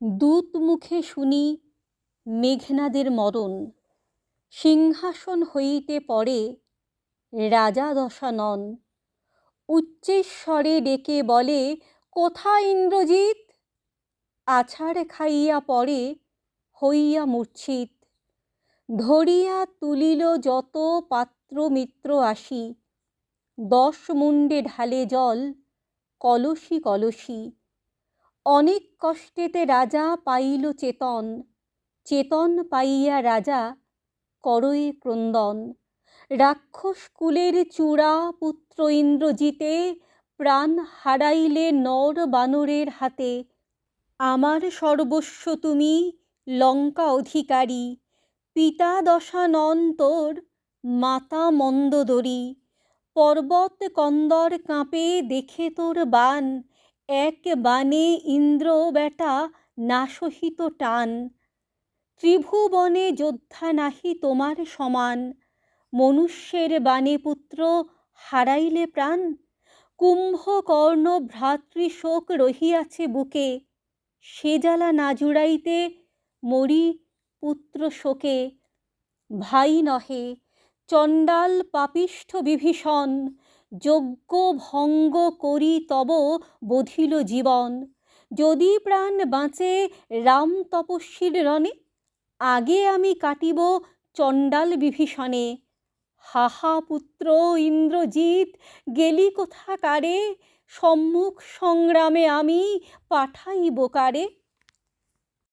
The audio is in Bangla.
দূত মুখে শুনি মেঘনাদের মরণ, সিংহাসন হইতে পড়ে রাজা দশানন। উচ্চৈঃস্বরে ডেকে বলে, কোথা ইন্দ্রজিৎ? আছাড় খাইয়া পড়ে হইয়া মূর্ছিত। ধরিয়া তুলিল যত পাত্র মিত্র আসি, 10 মুণ্ডে ঢালে জল কলসি কলসি। অনেক কষ্টেতে রাজা পাইল চেতন, চেতন পাইয়া রাজা করয়ে ক্রন্দন। রাক্ষস কুলের চূড়া পুত্র ইন্দ্রজিতে, প্রাণ হারাইলে নর বানরের হাতে। আমার সর্বস্ব তুমি লঙ্কা অধিকারী, পিতা দশানন তোর মাতা মন্দোদরী। পর্বত কন্দর কাঁপে দেখে তোর বান, এক বানে ইন্দ্র বেটা না সহিত টান। ত্রিভুবনে যোদ্ধা নাহি তোমার সমান, মনুষ্যের বাণে পুত্র হারাইলে প্রাণ। কুম্ভকর্ণ ভ্রাতৃশোক রহিয়াছে বুকে, সে জ্বালা না জুড়াইতে মরি পুত্র শোকে। ভাই নহে চণ্ডাল পাপিষ্ঠ বিভীষণ, যজ্ঞ ভঙ্গ করি তব বধিল জীবন। যদি প্রাণ বাঁচে রাম তপস্বীর রণে, আগে আমি কাটিব চণ্ডাল বিভীষণে। হাহা পুত্র ইন্দ্রজিৎ গেলি কোথাকারে, সম্মুখ সংগ্রামে আমি পাঠাইব কারে?